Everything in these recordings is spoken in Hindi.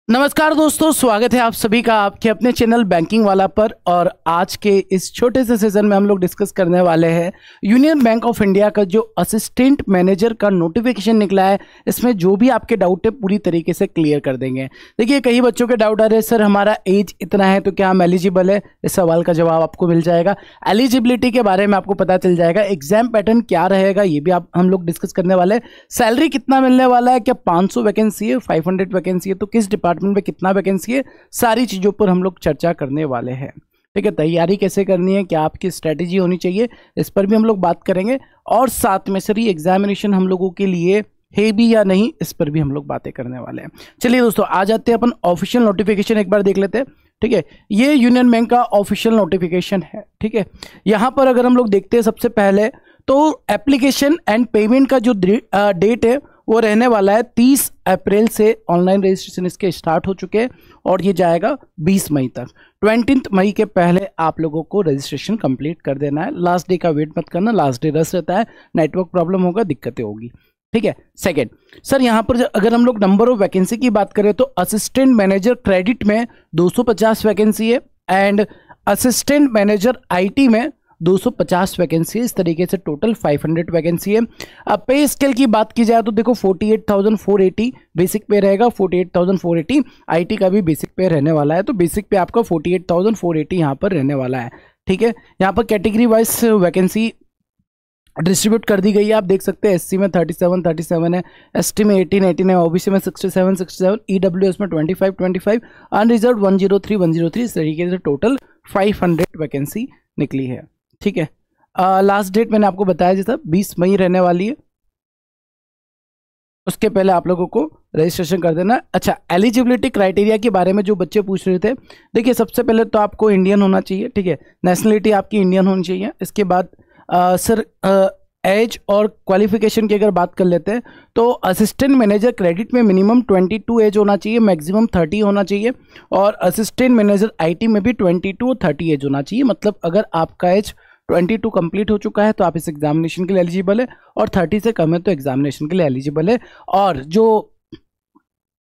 नमस्कार दोस्तों, स्वागत है आप सभी का आपके अपने चैनल बैंकिंग वाला पर। और आज के इस छोटे से सेशन में हम लोग डिस्कस करने वाले हैं यूनियन बैंक ऑफ इंडिया का जो असिस्टेंट मैनेजर का नोटिफिकेशन निकला है। इसमें जो भी आपके डाउट है पूरी तरीके से क्लियर कर देंगे। देखिए, कई बच्चों के डाउट आ रहे हैं, सर हमारा एज इतना है तो क्या हम एलिजिबल है। इस सवाल का जवाब आपको मिल जाएगा। एलिजिबिलिटी के बारे में आपको पता चल जाएगा। एग्जाम पैटर्न क्या रहेगा ये भी हम लोग डिस्कस करने वाले हैं। सैलरी कितना मिलने वाला है, क्या 500 वैकेंसी है, 500 वैकेंसी है, तो किस डिपार्टमेंट में कितना वैकेंसी है, सारी चीजों पर हम लोग चर्चा करने वाले हैं। ठीक है, तैयारी कैसे करनी है, क्या आपकी स्ट्रेटेजी होनी चाहिए, इस पर भी हम लोग बात करेंगे। और साथ में सर ये एग्जामिनेशन हम लोगों के लिए है भी या नहीं, इस पर भी हम लोग बातें करने वाले हैं। चलिए दोस्तों, आ जाते हैं अपन ऑफिशियल नोटिफिकेशन एक बार देख लेते हैं। ठीक है, ये यूनियन बैंक का ऑफिशियल नोटिफिकेशन है। ठीक है, यहां पर अगर हम लोग देखते हैं सबसे पहले तो एप्लीकेशन एंड पेमेंट का जो डेट है वो रहने वाला है 30 अप्रैल से। ऑनलाइन रजिस्ट्रेशन इसके स्टार्ट हो चुके हैं और ये जाएगा 20 मई तक। 20 मई के पहले आप लोगों को रजिस्ट्रेशन कंप्लीट कर देना है। लास्ट डे का वेट मत करना, लास्ट डे रस रहता है, नेटवर्क प्रॉब्लम होगा, दिक्कतें होगी। ठीक है। सेकेंड, सर यहाँ पर अगर हम लोग नंबर ऑफ वैकेंसी की बात करें तो असिस्टेंट मैनेजर क्रेडिट में 250 वैकेंसी है एंड असिस्टेंट मैनेजर आईटी में 250 वैकेंसी है। इस तरीके से टोटल 500 वैकेंसी है। अब पे स्केल की बात की जाए तो देखो 48,480 बेसिक पे रहेगा, 48,480 आईटी का भी बेसिक पे रहने वाला है। तो बेसिक पे आपका 48,480 यहाँ पर रहने वाला है। ठीक है, यहाँ पर कैटेगरी वाइज वैकेंसी डिस्ट्रीब्यूट कर दी गई है। आप देख सकते हैं एससी में 37 है, एसटी में 18 है, ओबीसी में 67, ईडब्ल्यूएस में 25, अनरिजर्व 103। इस तरीके से टोटल 500 वैकेंसी निकली है। ठीक है, लास्ट डेट मैंने आपको बताया जैसा 20 मई रहने वाली है। उसके पहले आप लोगों को रजिस्ट्रेशन कर देना। अच्छा, एलिजिबिलिटी क्राइटेरिया के बारे में जो बच्चे पूछ रहे थे, देखिए सबसे पहले तो आपको इंडियन होना चाहिए। ठीक है, नेशनलिटी आपकी इंडियन होनी चाहिए। इसके बाद सर एज और क्वालिफिकेशन की अगर बात कर लेते हैं तो असिस्टेंट मैनेजर क्रेडिट में मिनिमम 22 एज होना चाहिए, मैक्सिमम 30 होना चाहिए। और असिस्टेंट मैनेजर आईटी में भी 22 और 30 एज होना चाहिए। मतलब अगर आपका एज 22 कंप्लीट हो चुका है तो आप इस एग्जामिनेशन के लिए एलिजिबल है, और 30 से कम है तो एग्जामिनेशन के लिए एलिजिबल है। और जो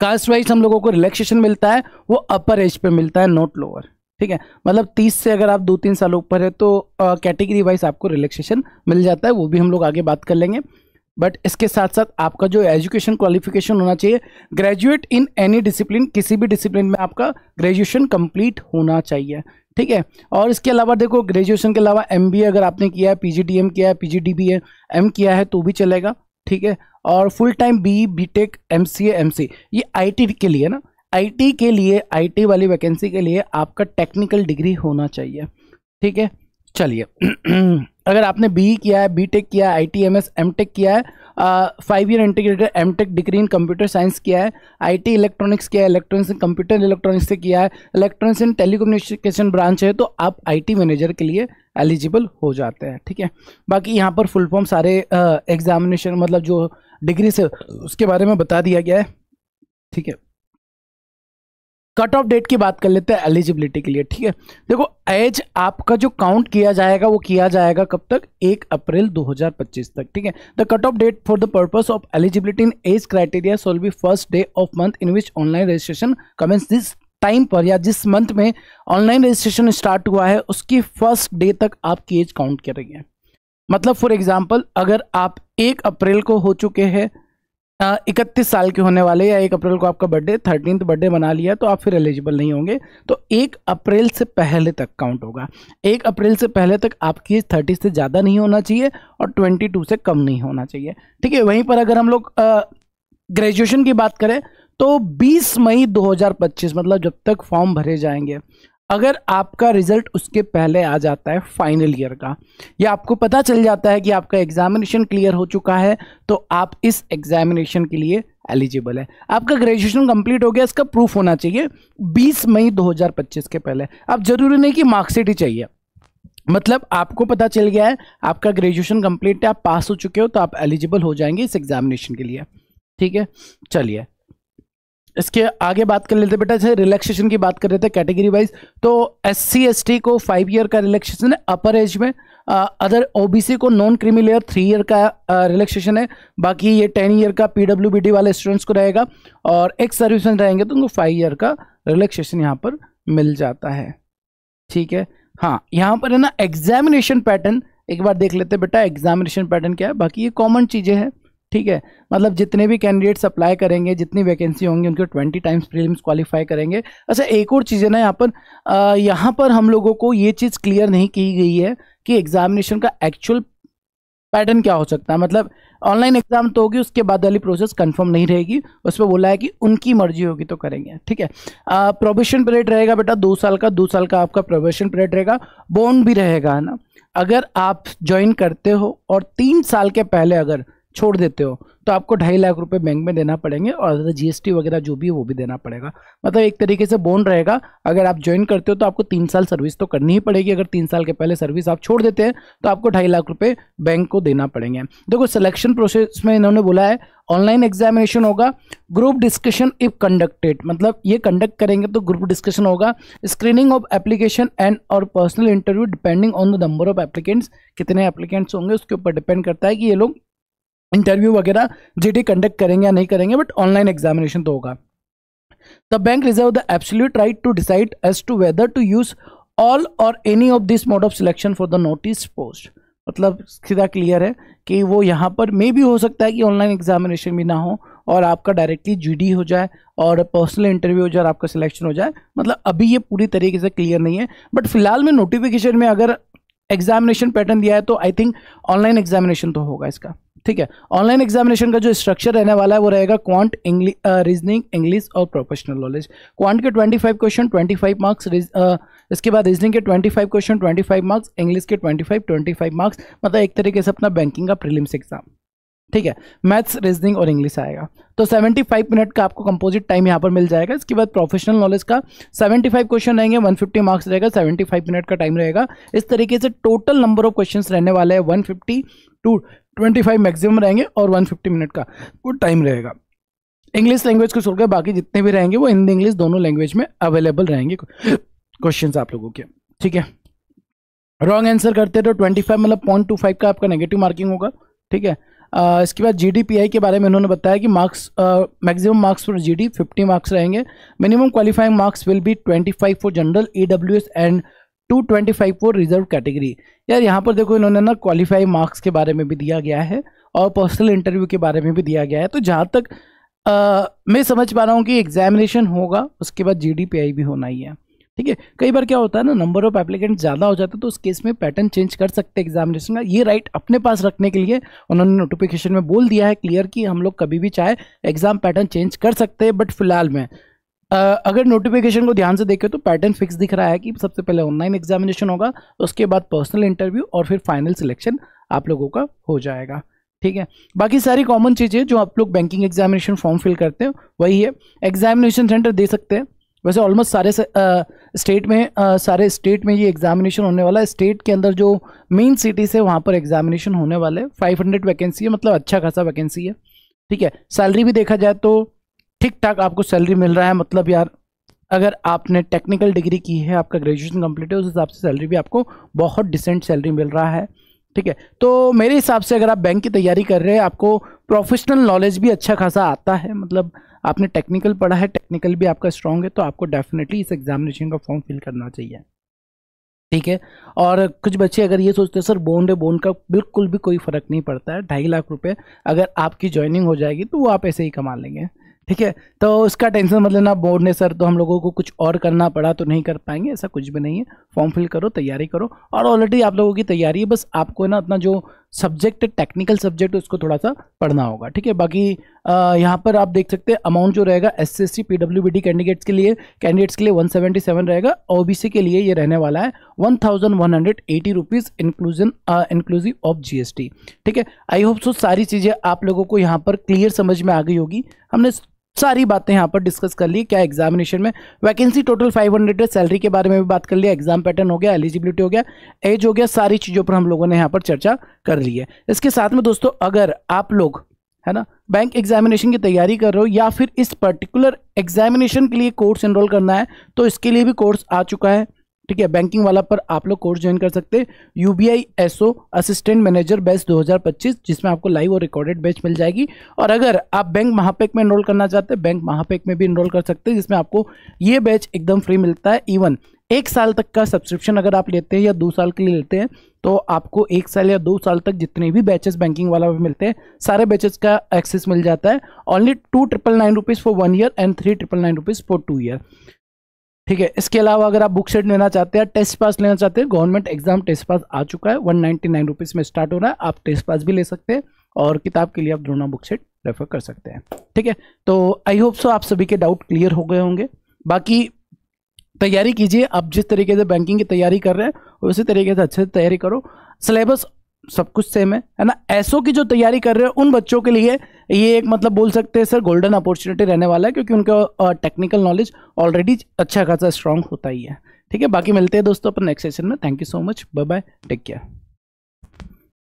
कास्ट वाइज हम लोगों को रिलैक्सेशन मिलता है वो अपर एज पे मिलता है, नॉट लोअर। ठीक है, मतलब 30 से अगर आप 2-3 साल ऊपर है तो कैटेगरी वाइज आपको रिलैक्सेशन मिल जाता है, वो भी हम लोग आगे बात कर लेंगे। बट इसके साथ साथ आपका जो एजुकेशन क्वालिफिकेशन होना चाहिए, ग्रेजुएट इन एनी डिसिप्लिन, किसी भी डिसिप्लिन में आपका ग्रेजुएशन कंप्लीट होना चाहिए। ठीक है, और इसके अलावा देखो ग्रेजुएशन के अलावा एमबीए अगर आपने किया है, पीजीडीएम किया है, पीजीडीबीए एम किया है तो भी चलेगा। ठीक है, और full time BE, BTech, MCA, MC, ये आईटी के लिए ना, आईटी के लिए, आईटी वाली वैकेंसी के लिए आपका टेक्निकल डिग्री होना चाहिए। ठीक है, चलिए अगर आपने बीई किया है, बीटेक किया है, आईटीएमएस, एमटेक किया है, 5 year integrated MTech degree in computer science किया है, आईटी इलेक्ट्रॉनिक्स किया है, इलेक्ट्रॉनिक्स इन कंप्यूटर इलेक्ट्रॉनिक्स से किया है, इलेक्ट्रॉनिक्स इन टेलीकम्युनिकेशन ब्रांच है, तो आप आईटी मैनेजर के लिए एलिजिबल हो जाते हैं। ठीक है, बाकी यहाँ पर फुल फॉर्म सारे एग्जामिनेशन मतलब जो डिग्री से उसके बारे में बता दिया गया है। ठीक है, कट ऑफ डेट की बात कर लेते हैं एलिजिबिलिटी के लिए। ठीक है, देखो एज आपका जो काउंट किया जाएगा वो किया जाएगा कब तक, 1 अप्रैल 2025 तक। ठीक है, the cut off date for the purpose of eligibility in age criteria shall be first day of month in which online registration commences. जिस टाइम पर या जिस मंथ में ऑनलाइन रजिस्ट्रेशन स्टार्ट हुआ है उसकी फर्स्ट डे तक आपकी एज काउंट करेंगे। मतलब फॉर एग्जाम्पल अगर आप 1 अप्रैल को हो चुके हैं 31 साल के होने वाले, या 1 अप्रैल को आपका बर्थडे 13th बर्थडे बना लिया तो आप फिर एलिजिबल नहीं होंगे। तो 1 अप्रैल से पहले तक काउंट होगा। 1 अप्रैल से पहले तक आपकी एज 30 से ज़्यादा नहीं होना चाहिए और 22 से कम नहीं होना चाहिए। ठीक है, वहीं पर अगर हम लोग ग्रेजुएशन की बात करें तो 20 मई 2025 मतलब जब तक फॉर्म भरे जाएंगे, अगर आपका रिजल्ट उसके पहले आ जाता है फाइनल ईयर का, या आपको पता चल जाता है कि आपका एग्जामिनेशन क्लियर हो चुका है, तो आप इस एग्जामिनेशन के लिए एलिजिबल है। आपका ग्रेजुएशन कंप्लीट हो गया, इसका प्रूफ होना चाहिए 20 मई 2025 के पहले। अब जरूरी नहीं कि मार्कशीट ही चाहिए, मतलब आपको पता चल गया है आपका ग्रेजुएशन कंप्लीट है, आप पास हो चुके हो, तो आप एलिजिबल हो जाएंगे इस एग्जामिनेशन के लिए। ठीक है, चलिए इसके आगे बात कर लेते हैं बेटा, जैसे रिलैक्सेशन की बात कर रहे थे कैटेगरी वाइज, तो SC/ST को 5 ईयर का रिलैक्सेशन है अपर एज में, अदर OBC को नॉन क्रीमी लेयर 3 ईयर का रिलैक्सेशन है, बाकी ये 10 ईयर का PWBD वाले स्टूडेंट्स को रहेगा, और एक सर्विसमैन रहेंगे तो उनको 5 ईयर का रिलैक्सेशन यहाँ पर मिल जाता है। ठीक है, हाँ यहाँ पर है ना एग्जामिनेशन पैटर्न एक बार देख लेते हैं बेटा, एग्जामिनेशन पैटर्न क्या है। बाकी ये कॉमन चीज़ें हैं, ठीक है, मतलब जितने भी कैंडिडेट्स अप्लाई करेंगे, जितनी वैकेंसी होंगी उनके 20 टाइम्स प्रीलिम्स क्वालिफाई करेंगे। अच्छा एक और चीज़ है ना यहाँ पर हम लोगों को ये चीज़ क्लियर नहीं की गई है कि एग्जामिनेशन का एक्चुअल पैटर्न क्या हो सकता है। मतलब ऑनलाइन एग्जाम तो होगी, उसके बाद वाली प्रोसेस कंफर्म नहीं रहेगी, उस पर बोला है कि उनकी मर्जी होगी तो करेंगे। ठीक है, प्रोबेशन पीरियड रहेगा बेटा 2 साल का, 2 साल का आपका प्रोबेशन पीरियड रहेगा, बॉन्ड भी रहेगा, है ना। अगर आप ज्वाइन करते हो और 3 साल के पहले अगर छोड़ देते हो तो आपको 2.5 लाख रुपए बैंक में देना पड़ेंगे, और GST वगैरह जो भी है वो भी देना पड़ेगा। मतलब एक तरीके से बॉन्ड रहेगा। अगर आप ज्वाइन करते हो तो आपको 3 साल सर्विस तो करनी ही पड़ेगी, अगर 3 साल के पहले सर्विस आप छोड़ देते हैं तो आपको 2.5 लाख रुपए बैंक को देना पड़ेंगे। देखो सिलेक्शन प्रोसेस में इन्होंने बोला है ऑनलाइन एग्जामिनेशन होगा, ग्रुप डिस्कशन इफ कंडक्टेड, मतलब ये कंडक्ट करेंगे तो ग्रुप डिस्कशन होगा, स्क्रीनिंग ऑफ एप्लीकेशन एंड और personal interview depending on the number of applicants, कितने एप्लीकेंट्स होंगे उसके ऊपर डिपेंड करता है कि ये लोग इंटरव्यू वगैरह GT कंडक्ट करेंगे या नहीं करेंगे, बट ऑनलाइन एग्जामिनेशन तो होगा। The bank reserve the absolute right to decide as to whether to use all or any of this mode of selection for the notice post. मतलब सीधा क्लियर है कि वो यहाँ पर मे भी हो सकता है कि ऑनलाइन एग्जामिनेशन भी ना हो और आपका डायरेक्टली GD हो जाए और पर्सनल इंटरव्यू हो जाए और आपका सिलेक्शन हो जाए। मतलब अभी ये पूरी तरीके से क्लियर नहीं है, बट फिलहाल में नोटिफिकेशन में अगर एग्जामिनेशन पैटर्न दिया है तो आई थिंक ऑनलाइन एग्जामिनेशन तो होगा इसका। ठीक है, ऑनलाइन एग्जामिनेशन का जो स्ट्रक्चर रहने वाला है वो रहेगा क्वांट, रीजनिंग, इंग्लिश और प्रोफेशनल नॉलेज। क्वांट के 25 क्वेश्चन 25 मार्क्स, इसके बाद रीजनिंग के 25 क्वेश्चन 25 मार्क्स, इंग्लिश के 25 मार्क्स, मतलब एक तरीके से अपना बैंकिंग का प्रीलिम्स एग्जाम। ठीक है, मैथ्स, रीजनिंग और इंग्लिश आएगा, तो 75 मिनट का आपको कंपोजिट टाइम यहाँ पर मिल जाएगा। इसके बाद प्रोफेशनल नॉलेज का 75 क्वेश्चन रहेंगे, 150 मार्क्स रहेगा, 75 मिनट का टाइम रहेगा। इस तरीके से टोटल नंबर ऑफ क्वेश्चंस रहने वाले हैं 150 टू 25 मैक्सिमम रहेंगे और 150 मिनट का वो टाइम रहेगा। इंग्लिश लैंग्वेज को छोड़कर बाकी जितने भी रहेंगे वो हिंदी इंग्लिश दोनों लैंग्वेज में अवेलेबल रहेंगे क्वेश्चंस आप लोगों के। ठीक है, रॉन्ग आंसर करते तो 25 मतलब 0.25 का आपका नेगेटिव मार्किंग होगा। ठीक है, इसके बाद GDPI के बारे में उन्होंने बताया कि marks maximum marks for GD 50 marks रहेंगे, minimum qualifying marks will be 25 for general EWS and 225 for reserve category. यार यहाँ पर देखो इन्होंने ना क्वालिफाइंग मार्क्स के बारे में भी दिया गया है और पर्सनल इंटरव्यू के बारे में भी दिया गया है। तो जहाँ तक मैं समझ पा रहा हूँ कि एग्जामिनेशन होगा, उसके बाद GDPI भी होना ही है। ठीक है, कई बार क्या होता है ना, नंबर ऑफ एप्लीकेंट ज़्यादा हो जाता है तो उस केस में पैटर्न चेंज कर सकते हैं एग्जामिनेशन का। ये राइट अपने पास रखने के लिए उन्होंने नोटिफिकेशन में बोल दिया है क्लियर कि हम लोग कभी भी चाहे एग्जाम पैटर्न चेंज कर सकते हैं। बट फिलहाल में अगर नोटिफिकेशन को ध्यान से देखें तो पैटर्न फिक्स दिख रहा है कि सबसे पहले ऑनलाइन एग्जामिनेशन होगा, उसके बाद पर्सनल इंटरव्यू और फिर फाइनल सिलेक्शन आप लोगों का हो जाएगा। ठीक है, बाकी सारी कॉमन चीज़ें जो आप लोग बैंकिंग एग्जामिनेशन फॉर्म फिल करते हैं वही है। एग्जामिनेशन सेंटर दे सकते हैं, वैसे ऑलमोस्ट सारे स्टेट में ये एग्जामिनेशन होने वाला है। स्टेट के अंदर जो मेन सिटीज़ है वहाँ पर एग्जामिनेशन होने वाले हैं। 500 वैकेंसी है, मतलब अच्छा खासा वैकेंसी है। ठीक है, सैलरी भी देखा जाए तो ठीक ठाक आपको सैलरी मिल रहा है। मतलब यार अगर आपने टेक्निकल डिग्री की है, आपका ग्रेजुएशन कंप्लीट है, उस हिसाब से सैलरी भी आपको बहुत डिसेंट सैलरी मिल रहा है। ठीक है, तो मेरे हिसाब से अगर आप बैंक की तैयारी कर रहे हैं, आपको प्रोफेशनल नॉलेज भी अच्छा खासा आता है, मतलब आपने टेक्निकल पढ़ा है, टेक्निकल भी आपका स्ट्रांग है, तो आपको डेफिनेटली इस एग्जामिनेशन का फॉर्म फिल करना चाहिए। ठीक है, और कुछ बच्चे अगर ये सोचते हैं सर बॉन्ड है, बॉन्ड का बिल्कुल भी कोई फ़र्क नहीं पड़ता है। 2.5 लाख रुपए अगर आपकी ज्वाइनिंग हो जाएगी तो वो आप ऐसे ही कमा लेंगे। ठीक है, तो उसका टेंशन मत लेना, बोर्ड ने सर तो हम लोगों को कुछ और करना पड़ा तो नहीं कर पाएंगे, ऐसा कुछ भी नहीं है। फॉर्म फिल करो, तैयारी करो, और ऑलरेडी आप लोगों की तैयारी है, बस आपको ना अपना जो सब्जेक्ट है, टेक्निकल सब्जेक्ट, उसको थोड़ा सा पढ़ना होगा। ठीक है, बाकी यहाँ पर आप देख सकते हैं अमाउंट जो रहेगा SC/ST PWBD कैंडिडेट्स के लिए 177 रहेगा। OBC के लिए ये रहने वाला है 1180 रुपीज़ इंक्लूसिव ऑफ GST। ठीक है, आई होप सो सारी चीज़ें आप लोगों को यहाँ पर क्लियर समझ में आ गई होगी। हमने सारी बातें यहाँ पर डिस्कस कर ली। क्या एग्जामिनेशन में वैकेंसी टोटल 500 है, सैलरी के बारे में भी बात कर लिया, एग्जाम पैटर्न हो गया, एलिजिबिलिटी हो गया, एज हो गया, सारी चीज़ों पर हम लोगों ने यहाँ पर चर्चा कर ली है। इसके साथ में दोस्तों अगर आप लोग है ना, बैंक एग्जामिनेशन की तैयारी कर रहे हो या फिर इस पर्टिकुलर एग्जामिनेशन के लिए कोर्स एनरोल करना है तो इसके लिए भी कोर्स आ चुका है, ठीक है। बैंकिंग वाला पर आप लोग कोर्स ज्वाइन कर सकते हैं, UBI SO assistant manager batch 2025, जिसमें आपको लाइव और रिकॉर्डेड बैच मिल जाएगी। और अगर आप बैंक महापेक में एनरोल करना चाहते हैं, बैंक महापेक में भी एनरोल कर सकते हैं, जिसमें आपको ये बैच एकदम फ्री मिलता है। इवन 1 साल तक का सब्सक्रिप्शन अगर आप लेते हैं या 2 साल के लिए लेते हैं तो आपको 1 साल या 2 साल तक जितने भी बैचेस बैंकिंग वाला भी मिलते हैं सारे बैचेस का एक्सेस मिल जाता है। Only 2,999 rupees for 1 year and 3,999 rupees for 2 year, ठीक है। इसके अलावा अगर आप बुक सेट लेना चाहते हैं, टेस्ट पास लेना चाहते हैं, गवर्नमेंट एग्जाम टेस्ट पास आ चुका है, 199 रुपीज़ में स्टार्ट हो रहा है। आप टेस्ट पास भी ले सकते हैं और किताब के लिए आप द्रोणा बुक सेट रेफर कर सकते हैं, ठीक है। तो आई होप सो आप सभी के डाउट क्लियर हो गए होंगे। बाकी तैयारी कीजिए, आप जिस तरीके से बैंकिंग की तैयारी कर रहे हैं उसी तरीके से अच्छे से तैयारी करो। सिलेबस सब कुछ सेम है ना। एसओ की जो तैयारी कर रहे हैं उन बच्चों के लिए ये एक मतलब बोल सकते हैं सर गोल्डन अपॉर्चुनिटी रहने वाला है, क्योंकि उनका टेक्निकल नॉलेज ऑलरेडी अच्छा खासा स्ट्रांग होता ही है, ठीक है। बाकी मिलते हैं दोस्तों अपन नेक्स्ट सेशन में। Thank you so much, bye bye, take care.